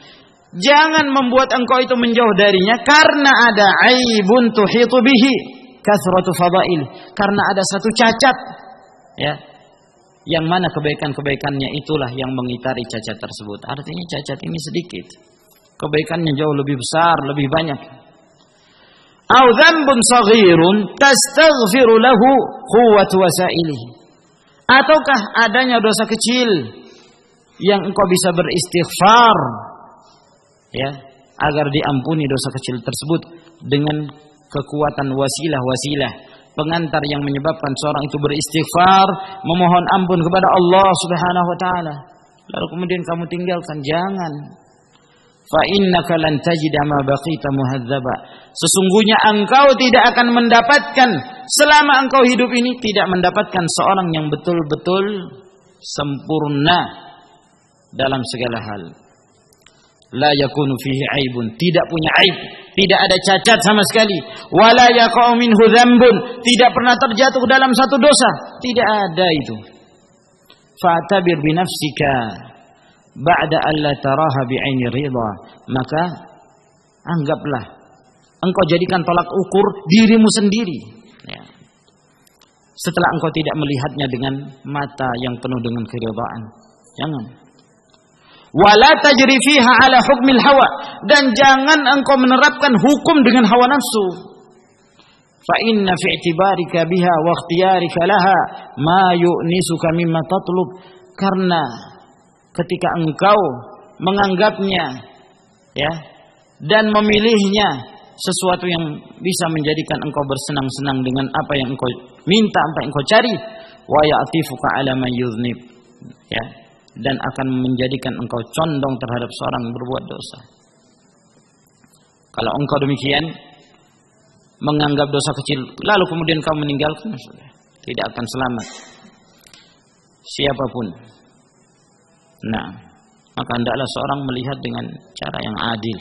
Jangan membuat engkau itu menjauh darinya karena ada aibun tuhitu bihi kathratu fadail, karena ada satu cacat ya, yang mana kebaikan-kebaikannya itulah yang mengitari cacat tersebut. Artinya cacat ini sedikit, kebaikannya jauh lebih besar, lebih banyak. Au dzambun saghirun tastaghfiru lahu quwwatu wasailihi, ataukah adanya dosa kecil yang engkau bisa beristighfar ya agar diampuni dosa kecil tersebut dengan kekuatan wasilah-wasilah pengantar yang menyebabkan seorang itu beristighfar, memohon ampun kepada Allah Subhanahu wa taala, lalu kemudian kamu tinggalkan. Jangan. Fa innaka lan tajida ma baqita muhadzaba, sesungguhnya engkau tidak akan mendapatkan selama engkau hidup ini, tidak mendapatkan seorang yang betul-betul sempurna dalam segala hal. La yakunu fihi aibun, tidak punya aib, tidak ada cacat sama sekali. Wala yaqa'u minhu dzambun, tidak pernah terjatuh dalam satu dosa, tidak ada itu. Fa'tabir bi nafsika ba'da alla taraha bi'aini ridha, maka anggaplah, engkau jadikan tolak ukur dirimu sendiri ya, setelah engkau tidak melihatnya dengan mata yang penuh dengan keridhaan. Jangan. Wala tajri fiha ala hukmil hawa, dan jangan engkau menerapkan hukum dengan hawa nafsu. Fa inna fi i'tibarika biha wa ikhtiyarika laha ma yu'nisuka mimma tatlub, karena ketika engkau menganggapnya ya dan memilihnya sesuatu yang bisa menjadikan engkau bersenang-senang dengan apa yang engkau minta, apa yang engkau cari, wa ya'tifuka ala man yuznib ya, dan akan menjadikan engkau condong terhadap seorang yang berbuat dosa. Kalau engkau demikian menganggap dosa kecil lalu kemudian kau meninggalkan, sudah tidak akan selamat siapapun. Nah, maka hendaklah seorang melihat dengan cara yang adil,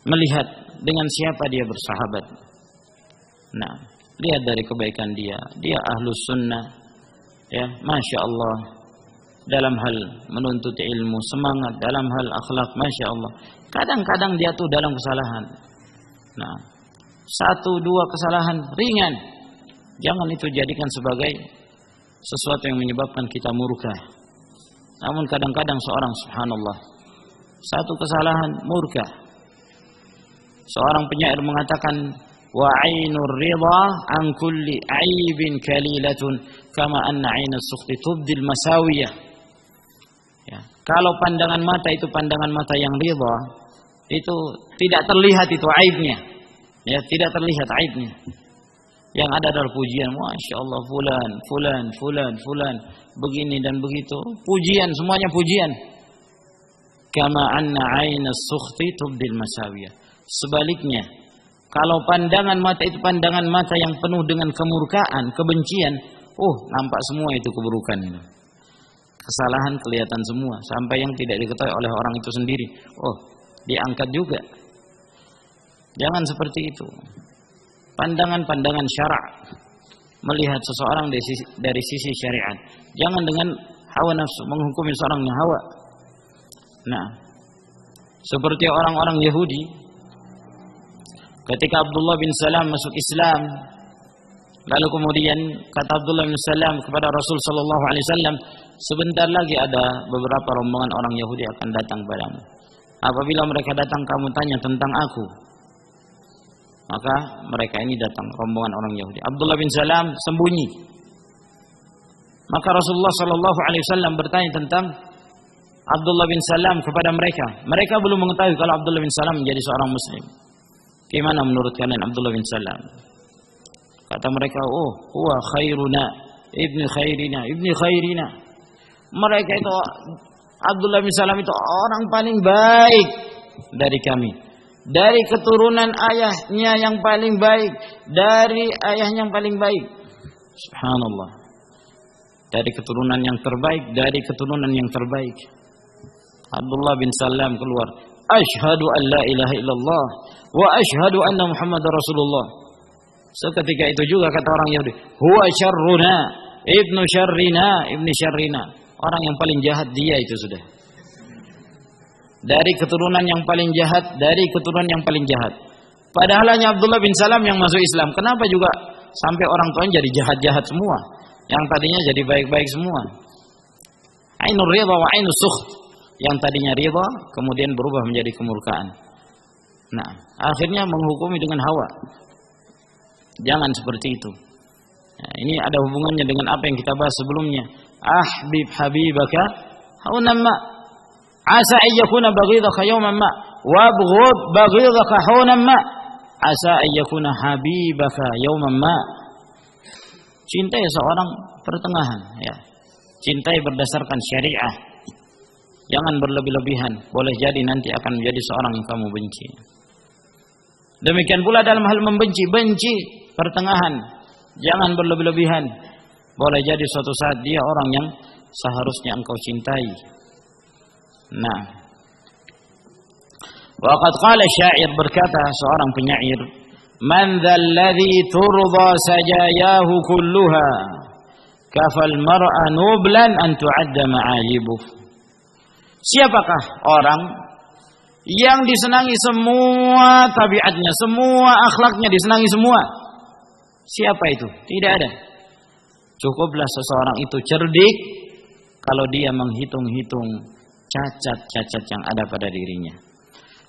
melihat dengan siapa dia bersahabat. Nah, lihat dari kebaikan dia ahlus sunnah ya, masya Allah, dalam hal menuntut ilmu, semangat dalam hal akhlak, masya Allah. Kadang-kadang dia tuh dalam kesalahan. Nah, satu dua kesalahan ringan, jangan itu jadikan sebagai sesuatu yang menyebabkan kita murka. Namun kadang-kadang seorang, subhanallah, satu kesalahan murka. Seorang penyair mengatakan, wa ainur ridha an kulli aibin kalilatun kama anna ainas sukhti tubdil masawiyah. Ya, kalau pandangan mata itu pandangan mata yang ridha, itu tidak terlihat itu aibnya. Ya, tidak terlihat aibnya. Yang ada adalah pujian, masya Allah, fulan, begini dan begitu. Pujian, semuanya pujian. Kama anna ainas sukhti tubdil masawiyah. Sebaliknya, kalau pandangan mata itu pandangan mata yang penuh dengan kemurkaan, kebencian, nampak semua itu keburukan. Kesalahan kelihatan semua, sampai yang tidak diketahui oleh orang itu sendiri. Diangkat juga. Jangan seperti itu. Pandangan-pandangan syarak, melihat seseorang dari sisi syariat. Jangan dengan hawa nafsu menghukumi seorang yang hawa. Nah, seperti orang-orang Yahudi, ketika Abdullah bin Salam masuk Islam, lalu kemudian kata Abdullah bin Salam kepada Rasul sallallahu alaihi wasallam, sebentar lagi ada beberapa rombongan orang Yahudi akan datang padamu. Apabila mereka datang, kamu tanya tentang aku. Maka mereka ini datang, rombongan orang Yahudi. Abdullah bin Salam sembunyi. Maka Rasulullah sallallahu alaihi wasallam bertanya tentang Abdullah bin Salam kepada mereka. Mereka belum mengetahui kalau Abdullah bin Salam menjadi seorang muslim. Gimana menurut kalian Abdullah bin Salam? Kata mereka, oh, huwa khairuna, ibni khairina, ibni khairina. Mereka itu, Abdullah bin Salam itu orang paling baik dari kami. Dari keturunan ayahnya yang paling baik, dari ayahnya yang paling baik. Subhanallah. Dari keturunan yang terbaik, dari keturunan yang terbaik. Abdullah bin Salam keluar, asyhadu an la ilaha illallah wa asyhadu anna Muhammadar Rasulullah. Seketika itu juga kata orang Yahudi, huwa syarruna, ibnu syarrina, ibni syarrina. Orang yang paling jahat dia itu sudah. Dari keturunan yang paling jahat, dari keturunan yang paling jahat. Padahal hanya Abdullah bin Salam yang masuk Islam. Kenapa juga sampai orang tuanya jadi jahat-jahat semua? Yang tadinya jadi baik-baik semua. Ainur ridha wa ainus sukht. Yang tadinya ridha kemudian berubah menjadi kemurkaan. Nah, akhirnya menghukumi dengan hawa. Jangan seperti itu. Nah, ini ada hubungannya dengan apa yang kita bahas sebelumnya. Ahbib habibaka haunamma asa ayyakuna baghidaka yawman ma wabghud baghidaka haunamma asa ayyakuna habibaka yawman ma. Cintai seorang pertengahan, ya. Cintai berdasarkan syariah. Jangan berlebih-lebihan. Boleh jadi nanti akan menjadi seorang yang kamu benci. Demikian pula dalam hal membenci, benci pertengahan. Jangan berlebih-lebihan. Boleh jadi suatu saat dia orang yang seharusnya engkau cintai. Nah, waqad qala syair, berkata seorang penyair, man dzal ladzi turda sajayahu kulluha kafal mar'a nublan an tu'adda ma'ayibuh. Siapakah orang yang disenangi semua tabiatnya, semua akhlaknya disenangi semua? Siapa itu? Tidak ada. Cukuplah seseorang itu cerdik kalau dia menghitung-hitung cacat-cacat yang ada pada dirinya.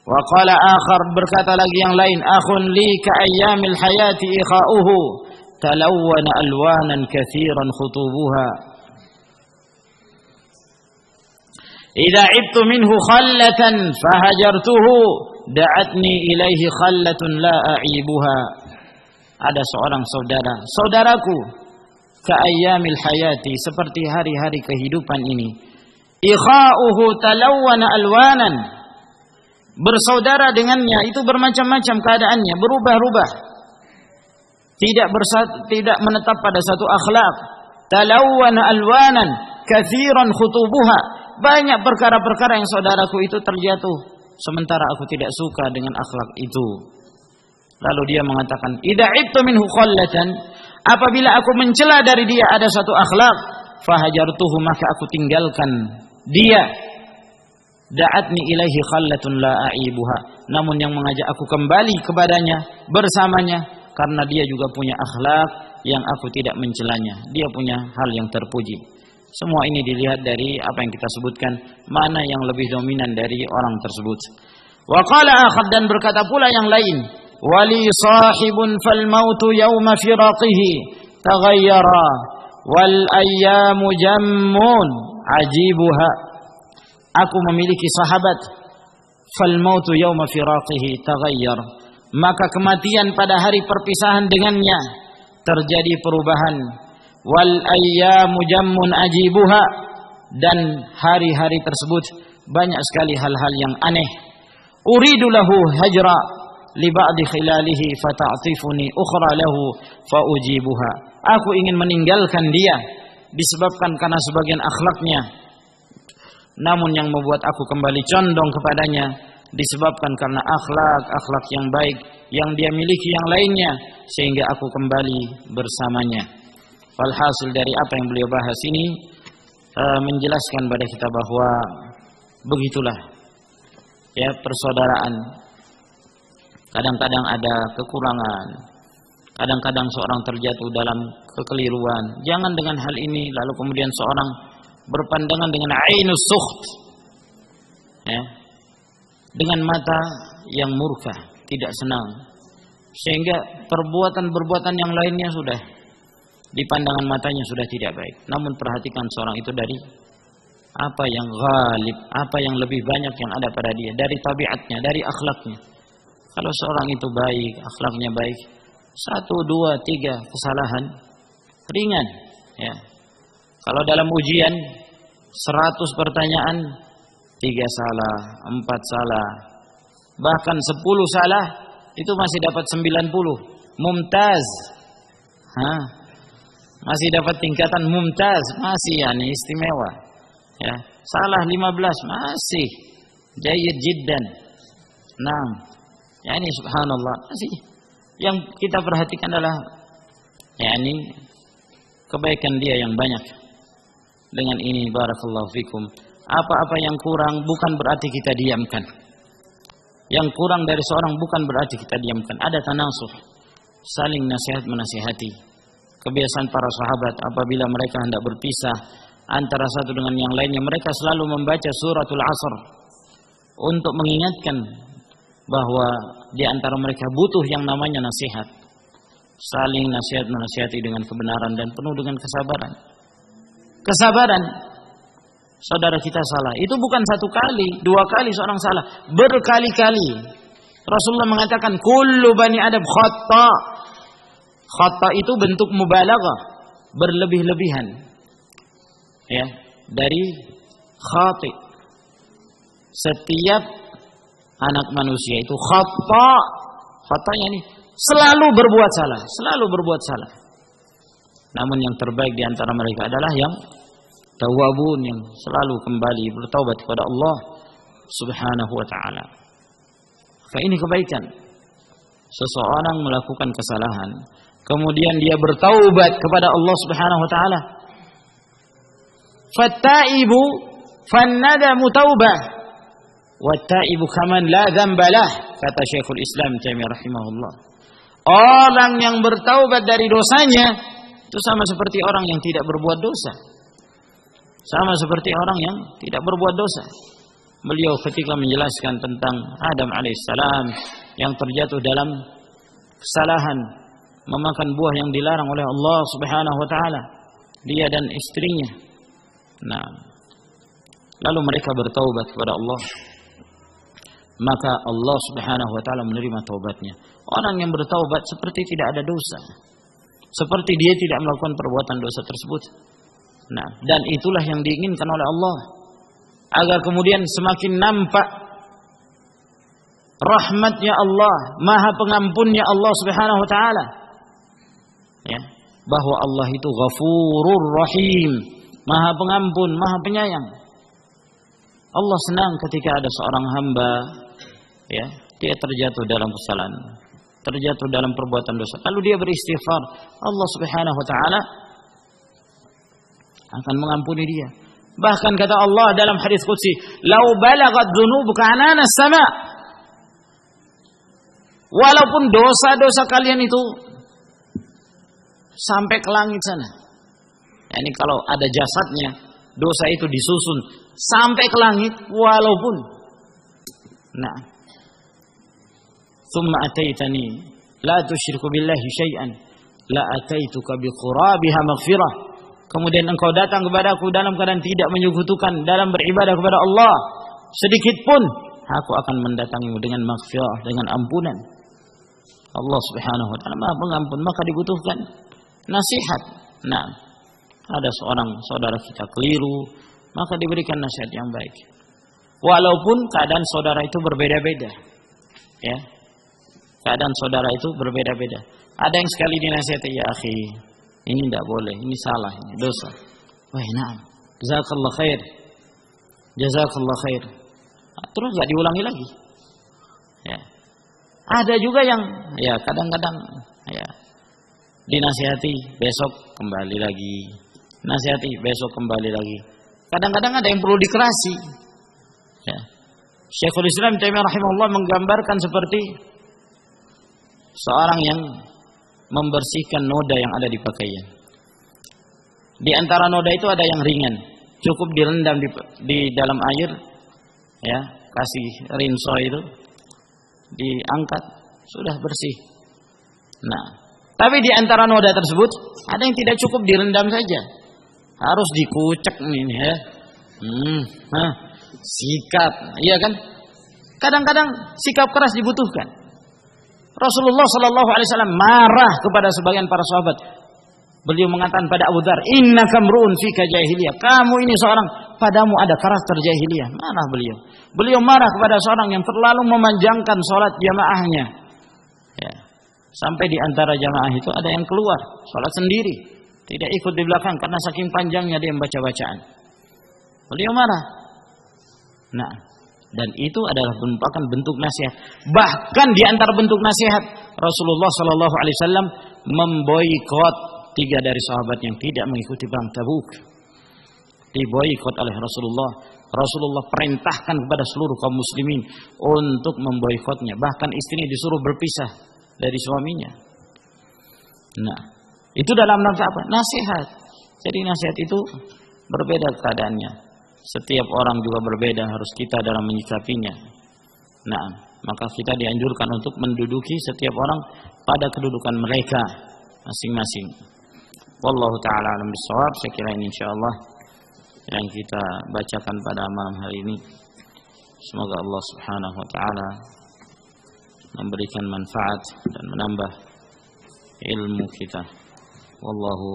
Wa qala akhar, berkata lagi yang lain, akhun li ka ayyamil hayati ikha'uhu talawwana alwanan katsiran khutubuha. Idza ibtu minhu khallatan fahajartuhu da'atni ilaihi khallatun la a'ibuha. Ada seorang saudara, saudaraku, ka ayyamil hayati, seperti hari-hari kehidupan ini. Ikha'uhu talawwana alwanan, bersaudara dengannya itu bermacam-macam keadaannya, berubah-ubah. Tidak menetap pada satu akhlak. Talawwana alwanan katsiran khutubuha, banyak perkara-perkara yang saudaraku itu terjatuh sementara aku tidak suka dengan akhlak itu. Lalu dia mengatakan, idza ibtu minhu khallatan, apabila aku mencela dari dia ada satu akhlak, fahajartuhu, maka aku tinggalkan dia. Da'atni ilaihi khallatun la a'ibuha, namun yang mengajak aku kembali kepadanya, bersamanya, karena dia juga punya akhlak yang aku tidak mencelanya. Dia punya hal yang terpuji. Semua ini dilihat dari apa yang kita sebutkan, mana yang lebih dominan dari orang tersebut. Wa qala akhar, dan berkata pula yang lain, wali sahibun fal mautu yawma firaqihi taghayyara wal ayyamu jammun ajibuha. Aku memiliki sahabat, fal mautu yawma firaqihi taghayyar, maka kematian pada hari perpisahan dengannya terjadi perubahan. Wal ayyamu jammun ajibuha, dan hari-hari tersebut banyak sekali hal-hal yang aneh. Uridu lahu hajra li ba'di khilalihi fata'tifuni ukhra lahu faujibuha. Aku ingin meninggalkan dia disebabkan karena sebagian akhlaknya, namun yang membuat aku kembali condong kepadanya disebabkan karena akhlak yang baik yang dia miliki yang lainnya, sehingga aku kembali bersamanya. Walhasil dari apa yang beliau bahas ini menjelaskan pada kita bahwa begitulah ya persaudaraan. Kadang-kadang ada kekurangan, kadang-kadang seorang terjatuh dalam kekeliruan. Jangan dengan hal ini lalu kemudian seorang berpandangan dengan ainus sukht, ya, dengan mata yang murka, tidak senang, sehingga perbuatan-perbuatan yang lainnya sudah di pandangan matanya sudah tidak baik. Namun perhatikan seorang itu dari apa yang ghalib, apa yang lebih banyak yang ada pada dia, dari tabiatnya, dari akhlaknya. Kalau seorang itu baik, akhlaknya baik, 1, 2, 3 kesalahan ringan, ya. Kalau dalam ujian 100 pertanyaan, 3 salah, 4 salah, bahkan 10 salah, itu masih dapat 90. Mumtaz. Masih dapat tingkatan mumtaz, masih istimewa. Ya, salah 15 masih jayyid jiddan. Nah, ini subhanallah, masih yang kita perhatikan adalah kebaikan dia yang banyak. Dengan ini barakallahu fikum, apa-apa yang kurang bukan berarti kita diamkan. Yang kurang dari seorang bukan berarti kita diamkan. Ada tanasuh, saling nasihat menasihati. Kebiasaan para sahabat apabila mereka hendak berpisah antara satu dengan yang lainnya, mereka selalu membaca suratul Asr untuk mengingatkan bahwa di antara mereka butuh yang namanya nasihat. Saling nasihat menasihati dengan kebenaran dan penuh dengan kesabaran. Kesabaran. Saudara kita salah, itu bukan 1 kali, 2 kali seorang salah, berkali-kali. Rasulullah mengatakan kullu bani Adam khata. Khata itu bentuk mubalaghah, berlebih-lebihan. Ya, dari khati. Setiap anak manusia itu khata. Khatanya ini selalu berbuat salah, selalu berbuat salah. Namun yang terbaik di antara mereka adalah yang tawwabun, yang selalu kembali bertaubat kepada Allah Subhanahu wa taala. Ini kebaikan. Seseorang melakukan kesalahan, kemudian dia bertaubat kepada Allah Subhanahu wa taala. Fattaibu fannadamu taubah, wattaibu kaman la dzambalah, kata Syekhul Islam Taimiyah rahimahullah. Orang yang bertaubat dari dosanya itu sama seperti orang yang tidak berbuat dosa. Sama seperti orang yang tidak berbuat dosa. Beliau ketika menjelaskan tentang Adam alaihissalam yang terjatuh dalam kesalahan, memakan buah yang dilarang oleh Allah Subhanahu wa taala, dia dan istrinya. Nah, lalu mereka bertaubat kepada Allah. Maka Allah Subhanahu wa taala menerima taubatnya. Orang yang bertaubat seperti tidak ada dosa. Seperti dia tidak melakukan perbuatan dosa tersebut. Nah, dan itulah yang diinginkan oleh Allah, agar kemudian semakin nampak rahmatnya Allah, maha pengampunnya Allah Subhanahu wa taala. Ya, bahwa Allah itu Ghafurur Rahim, maha pengampun, maha penyayang. Allah senang ketika ada seorang hamba, ya, dia terjatuh dalam kesalahan, terjatuh dalam perbuatan dosa, lalu dia beristighfar, Allah Subhanahu wa taala akan mengampuni dia. Bahkan kata Allah dalam hadis qudsi, "Lau balaghat dzunubuka anana sama." Walaupun dosa-dosa kalian itu sampai ke langit sana. Yani kalau ada jasadnya, dosa itu disusun sampai ke langit, walaupun. Nah, "Tsumma ataitani la tusyriku billahi syai'an la ataituka biqurabiha maghfirah." Kemudian engkau datang kepadaku dalam keadaan tidak menyekutukan dalam beribadah kepada Allah sedikit pun, aku akan mendatangimu dengan maghfirah, dengan ampunan. Allah Subhanahu wa taala Maha Pengampun, maka dibutuhkan nasihat. Nah, ada seorang saudara kita keliru, maka diberikan nasihat yang baik. Walaupun keadaan saudara itu berbeda-beda. Ya. Keadaan saudara itu berbeda-beda. Ada yang sekali dinasihati, ya akhi, ini tidak boleh, ini salah, ini dosa. Wah, na'am. Jazakallah khair. Jazakallah khair. Terus enggak diulangi lagi. Ya. Ada juga yang ya kadang-kadang ya dinasihati, besok kembali lagi. Nasihati, besok kembali lagi. Kadang-kadang ada yang perlu dikerasi. Ya. Syekhul Islam Taimiyah rahimahullah menggambarkan seperti seorang yang membersihkan noda yang ada di pakaian. Di antara noda itu ada yang ringan, cukup direndam di dalam air, ya, kasih rinso itu, diangkat, sudah bersih. Nah, tapi di antara noda tersebut ada yang tidak cukup direndam saja, harus dikucek ini, ya, sikat, iya kan? Kadang-kadang sikap keras dibutuhkan. Rasulullah sallallahu alaihi wasallam marah kepada sebagian para sahabat. Beliau mengatakan pada Abu Dzar, "Innaka mru'un fika jahiliyah." Kamu ini seorang, padamu ada karakter jahiliyah. Marah beliau. Beliau marah kepada seorang yang terlalu memanjangkan salat jamaahnya. Ya. Sampai di antara jamaah itu ada yang keluar, salat sendiri, tidak ikut di belakang karena saking panjangnya dia membaca bacaan. Beliau marah. Nah, dan itu adalah merupakan bentuk nasihat. Bahkan di antara bentuk nasihat, Rasulullah sallallahu alaihi wasallam memboikot 3 dari sahabat yang tidak mengikuti perang Tabuk. Diboikot oleh Rasulullah. Rasulullah perintahkan kepada seluruh kaum muslimin untuk memboikotnya. Bahkan istrinya disuruh berpisah dari suaminya. Nah, itu dalam rangka apa? Nasihat. Jadi nasihat itu berbeda keadaannya. Setiap orang juga berbeda, harus kita dalam menyikapinya. Nah, maka kita dianjurkan untuk menduduki setiap orang pada kedudukan mereka masing-masing. Wallahu ta'ala alam bisawab. Saya kira ini insyaallah yang kita bacakan pada malam hari ini. Semoga Allah subhanahu wa ta'ala memberikan manfaat dan menambah ilmu kita. Wallahu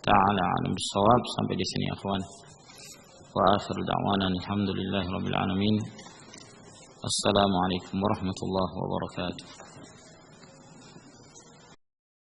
ta'ala alam bisawab. Sampai di sini akhwan. Wa akhiru da'wana alhamdulillahi rabbil alamin. Assalamualaikum warahmatullahi wabarakatuh.